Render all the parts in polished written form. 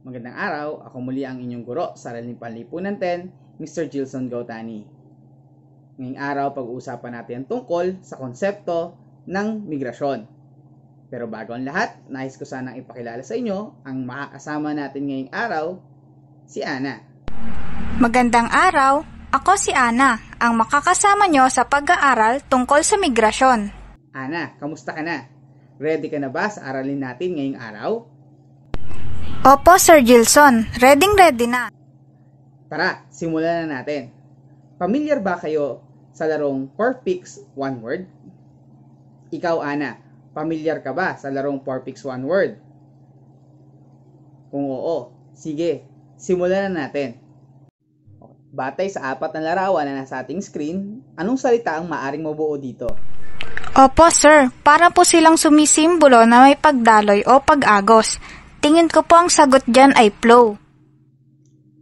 Magandang araw, ako muli ang inyong guro sa Araling Panlipunan 10, Mr. Gilson Gautani. Ngayong araw, pag-uusapan natin tungkol sa konsepto ng migrasyon. Pero bago ang lahat, nais ko sanang ipakilala sa inyo ang makakasama natin ngayong araw, si Ana. Magandang araw, ako si Ana, ang makakasama nyo sa pag-aaral tungkol sa migrasyon. Ana, kamusta ka na? Ready ka na ba sa aralin natin ngayong araw? Opo, Sir Gilson. Ready na. Tara, simulan na natin. Pamilyar ba kayo sa larong 4 picks 1 word? Ikaw, Ana, pamilyar ka ba sa larong 4 picks 1 word? Kung oo, sige, simulan na natin. Batay sa 4 na larawan na nasa ating screen, anong salita ang maaring mabuo dito? Opo, Sir. Para po silang sumisimbolo na may pagdaloy o pag-agos. Tingin ko po ang sagot dyan ay flow.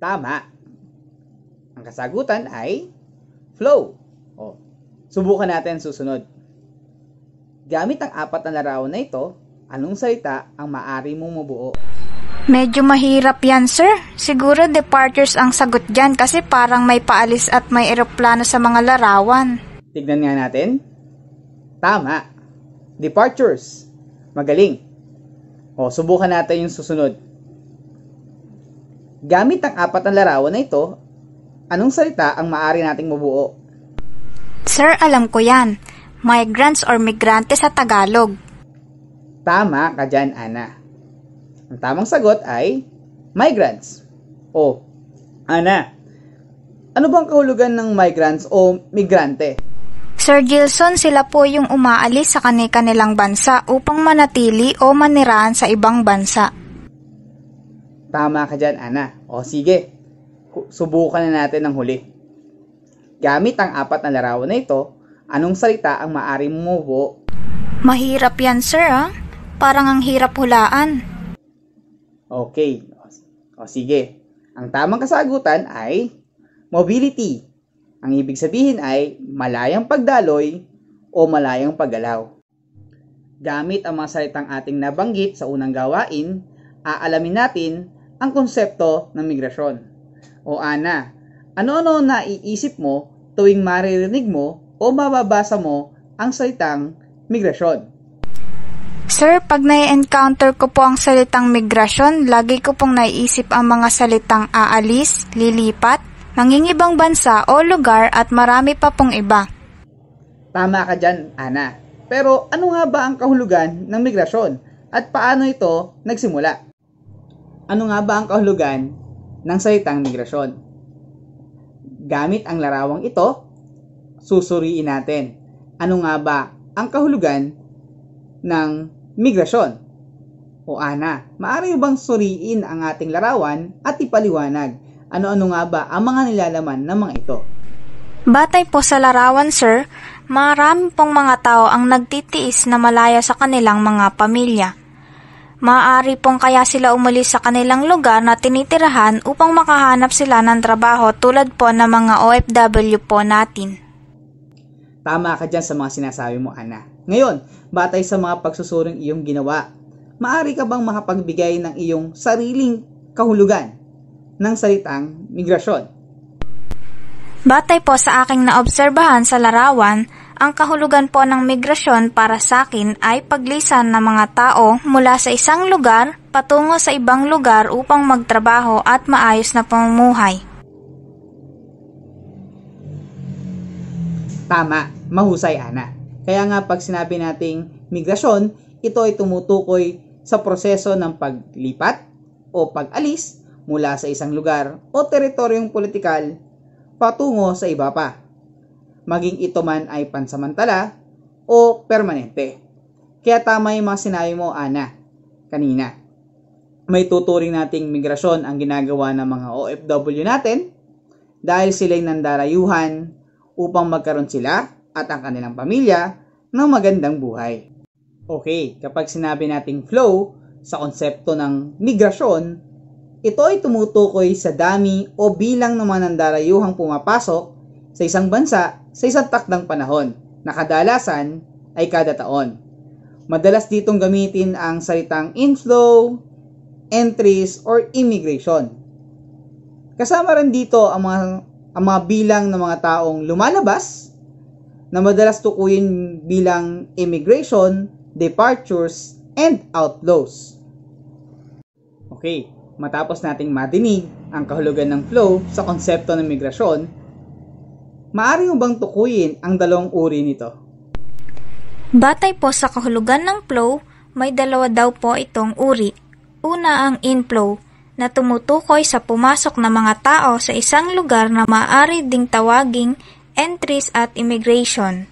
Tama. Ang kasagutan ay flow. Subukan natin susunod. Gamit ang 4 na larawan na ito, anong salita ang maaari mong mabuo? Medyo mahirap yan, Sir. Siguro departures ang sagot dyan kasi parang may paalis at may eroplano sa mga larawan. Tignan nga natin. Tama. Departures. Magaling. Subukan natin yung susunod. Gamit ang 4 na larawan na ito, anong salita ang maaari nating mabuo? Sir, alam ko yan. Migrants or migrante sa Tagalog. Tama ka dyan, Ana. Ang tamang sagot ay migrants. Ana, ano bang kahulugan ng migrants o migrante? Sir Gilson, sila po yung umaalis sa kanilang bansa upang manatili o manirahan sa ibang bansa. Tama ka dyan, Ana. Sige, subukan na natin ang huli. Gamit ang 4 na larawan na ito, anong salita ang maaari mong mabuo? Mahirap yan, Sir, Parang ang hirap hulaan. Okay. Sige. Ang tamang kasagutan ay mobility. Ang ibig sabihin ay malayang pagdaloy o malayang paggalaw. Gamit ang mga salitang ating nabanggit sa unang gawain, aalamin natin ang konsepto ng migrasyon. Ana, ano-ano naiisip mo tuwing maririnig mo o mababasa mo ang salitang migrasyon? Sir, pag nai-encounter ko po ang salitang migrasyon, lagi ko pong naiisip ang mga salitang aalis, lilipat, mangingibang bansa o lugar at marami pa pong iba. Tama ka dyan, Ana. Pero ano nga ba ang kahulugan ng migrasyon at paano ito nagsimula? Ano nga ba ang kahulugan ng salitang migrasyon? Gamit ang larawang ito, susuriin natin. Ano nga ba ang kahulugan ng migrasyon? Ana, maaari bang suriin ang ating larawan at ipaliwanag? Ano-ano nga ba ang mga nilalaman ng mga ito? Batay po sa larawan, Sir, marami pong mga tao ang nagtitiis na malaya sa kanilang mga pamilya. Maaari pong kaya sila umalis sa kanilang lugar na tinitirahan upang makahanap sila ng trabaho tulad po ng mga OFW po natin. Tama ka dyan sa mga sinasabi mo, Ana. Ngayon, batay sa mga pagsusuring iyong ginawa, maaari ka bang makapagbigay ng iyong sariling kahulugan ng salitang migrasyon? Batay po sa aking naobserbahan sa larawan, ang kahulugan po ng migrasyon para sa akin ay paglisan ng mga tao mula sa isang lugar patungo sa ibang lugar upang magtrabaho at maayos na pamumuhay. Tama, mahusay, Ana. Kaya nga pag sinabi nating migrasyon, ito ay tumutukoy sa proseso ng paglipat o pag-alis mula sa isang lugar o teritoryong politikal patungo sa iba pa. Maging ito man ay pansamantala o permanente. Kaya tama yung mga sinabi mo, Ana, kanina. May tuturing nating migrasyon ang ginagawa ng mga OFW natin dahil sila'y nandarayuhan upang magkaroon sila at ang kanilang pamilya ng magandang buhay. Okay, kapag sinabi nating flow sa konsepto ng migrasyon, ito ay tumutukoy sa dami o bilang ng mga nandarayuhang pumapasok sa isang bansa sa isang takdang panahon na kadalasan ay kada taon. Madalas ditong gamitin ang salitang inflow, entries, or immigration. Kasama rin dito ang mga bilang ng mga taong lumalabas na madalas tukuyin bilang immigration, departures, and outflows. Okay, matapos nating madinig ang kahulugan ng flow sa konsepto ng migrasyon, maaari mo bang tukuyin ang dalawang uri nito? Batay po sa kahulugan ng flow, may dalawa daw po itong uri. Una ang inflow, na tumutukoy sa pumasok na mga tao sa isang lugar na maaari ding tawaging entries at immigration.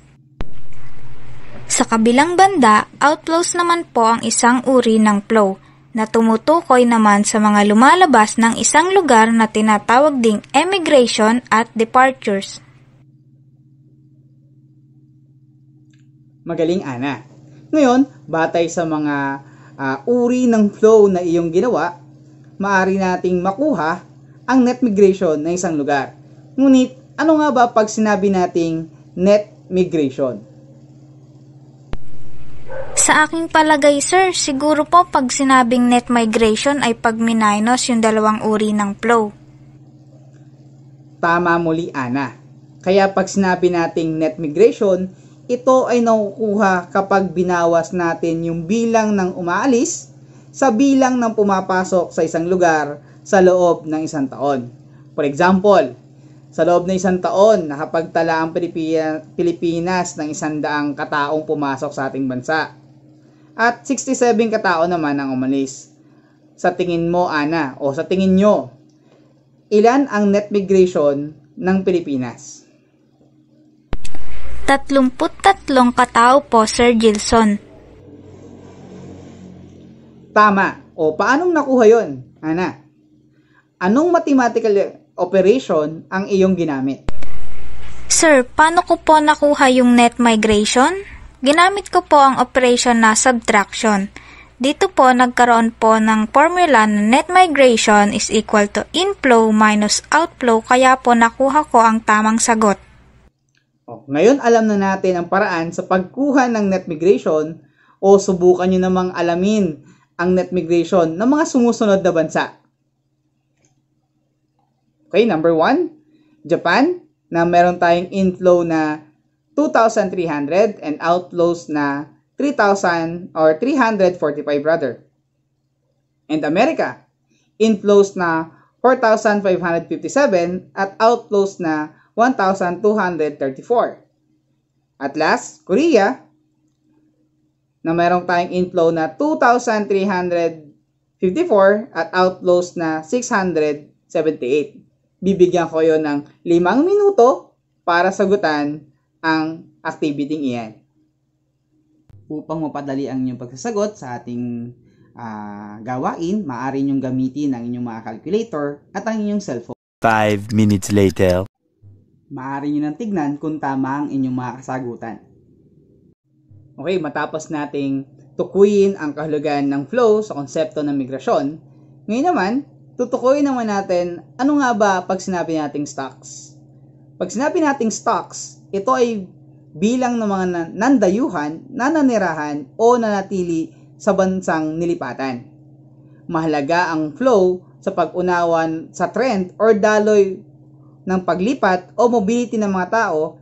Sa kabilang banda, outflows naman po ang isang uri ng flow, na tumutukoy naman sa mga lumalabas ng isang lugar na tinatawag ding emigration at departures. Magaling, Ana. Ngayon, batay sa mga uri ng flow na iyong ginawa, maaari nating makuha ang net migration ng isang lugar. Ngunit, ano nga ba pag sinabi nating net migration? Sa aking palagay, sir, siguro po pag sinabing net migration ay pag minus yung dalawang uri ng flow. Tama muli, Ana. Kaya pag sinabi nating net migration, ito ay nakukuha kapag binawas natin yung bilang ng umaalis sa bilang ng pumapasok sa isang lugar sa loob ng isang taon. For example, sa loob ng isang taon, nakapagtala ang Pilipinas ng 100 kataong pumasok sa ating bansa. At 67 katao naman ang umalis. Sa tingin mo, Ana, o sa tingin nyo, ilan ang net migration ng Pilipinas? 33 katao po, Sir Gilson. Tama. O paanong nakuha yon, Ana? Anong mathematical operation ang iyong ginamit? Sir, paano ko po nakuha yung net migration? Ginamit ko po ang operation na subtraction. Dito po nagkaroon po ng formula na net migration is equal to inflow minus outflow, kaya po nakuha ko ang tamang sagot. Ngayon alam na natin ang paraan sa pagkuha ng net migration, o subukan nyo namang alamin ang net migration ng mga sumusunod na bansa. Okay, number 1, Japan, na meron tayong inflow na 2,300 and outflows na 3,000 or 345 rather. And America, inflows na 4,557 at outflows na 1,234. At last, Korea, na mayroong tayong inflow na 2,354 at outflows na 678. Bibigyan ko yon ng 5 minuto para sagutan ang activity iyan. Upang mapadali ang inyong pagsasagot sa ating gawain, maaari niyong gamitin ang inyong mga calculator at ang inyong cellphone. 5 minutes later. Maaari niyo nang tignan kung tama ang inyong mga kasagutan. Okay, matapos nating tukuyin ang kahulugan ng flow sa konsepto ng migrasyon, ngayon naman, tutukuyin naman natin ano nga ba pag sinabi nating stocks. Pag sinabi nating stocks, ito ay bilang ng mga nandayuhan, nananirahan o nanatili sa bansang nilipatan. Mahalaga ang flow sa pag-unawan sa trend or daloy ng paglipat o mobility ng mga tao,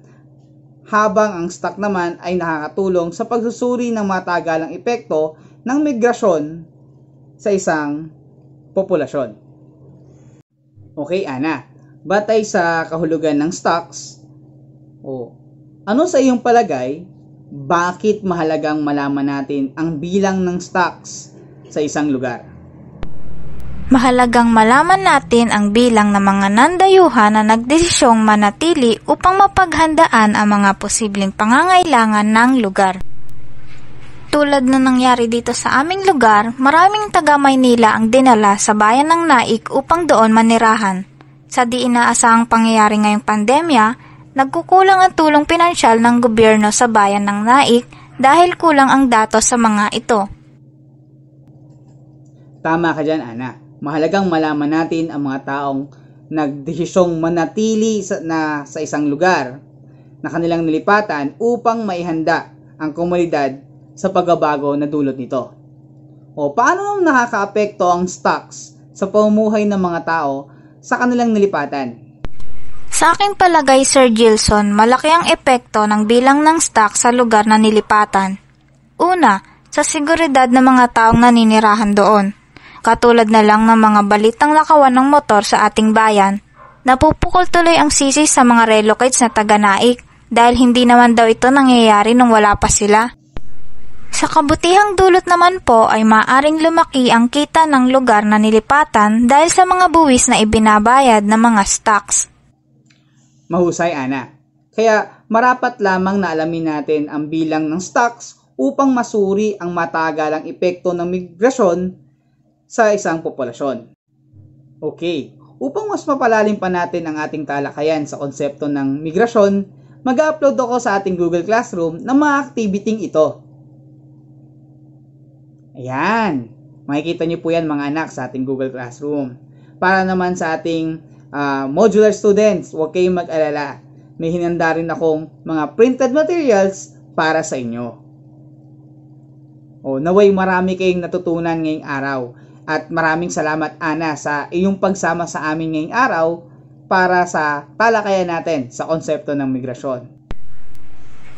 habang ang stock naman ay nakakatulong sa pagsusuri ng matagalang epekto ng migrasyon sa isang populasyon. Okay, Ana, batay sa kahulugan ng stocks, ano sa iyong palagay, bakit mahalagang malaman natin ang bilang ng stocks sa isang lugar? Mahalagang malaman natin ang bilang ng mga nandayuhan na nagdesisyong manatili upang mapaghandaan ang mga posibleng pangangailangan ng lugar. Tulad na nangyari dito sa aming lugar, maraming taga Maynila ang dinala sa bayan ng Naik upang doon manirahan. Sa di inaasahang pangyayari ngayong pandemya, nagkukulang ang tulong pinansyal ng gobyerno sa bayan ng Naik dahil kulang ang datos sa mga ito. Tama ka dyan, Ana. Mahalagang malaman natin ang mga taong nagdesisyong manatili sa isang lugar na kanilang nilipatan upang maihanda ang komunidad sa pagbabago na dulot nito. O paano nakakaapekto ang stocks sa pamumuhay ng mga tao sa kanilang nilipatan? Sa aking palagay, Sir Gilson, malaki ang epekto ng bilang ng stock sa lugar na nilipatan. Una, sa seguridad ng mga taong naninirahan doon. Katulad na lang ng mga balitang lakawan ng motor sa ating bayan. Napupukol tuloy ang sisi sa mga relocates na taga-Naik dahil hindi naman daw ito nangyayari nung wala pa sila. Sa kabutihang dulot naman po ay maaring lumaki ang kita ng lugar na nilipatan dahil sa mga buwis na ibinabayad ng mga stocks. Mahusay, Ana. Kaya marapat lamang na alamin natin ang bilang ng stocks upang masuri ang matagalang epekto ng migrasyon sa isang populasyon. Okay, upang mas mapalalim pa natin ang ating talakayan sa konsepto ng migrasyon, mag-upload ako sa ating Google Classroom ng mga activity ito. Ayan, makikita niyo po yan mga anak sa ating Google Classroom. Para naman sa ating modular students, huwag kayong mag-alala. May hinanda rin akong mga printed materials para sa inyo. Naway marami kayong natutunan ngayong araw. At maraming salamat, Ana, sa iyong pagsama sa amin ngayong araw para sa talakayan natin sa konsepto ng migrasyon.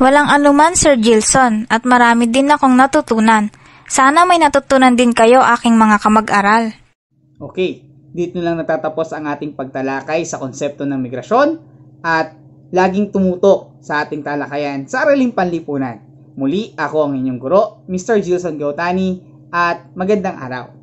Walang anuman, Sir Gilson, at marami din akong natutunan. Sana may natutunan din kayo, aking mga kamag-aral. Okay. Dito lang natatapos ang ating pagtalakay sa konsepto ng migrasyon at laging tumutok sa ating talakayan sa Araling Panlipunan. Muli, ako ang inyong guro, Mr. Gilson Gautani, at magandang araw.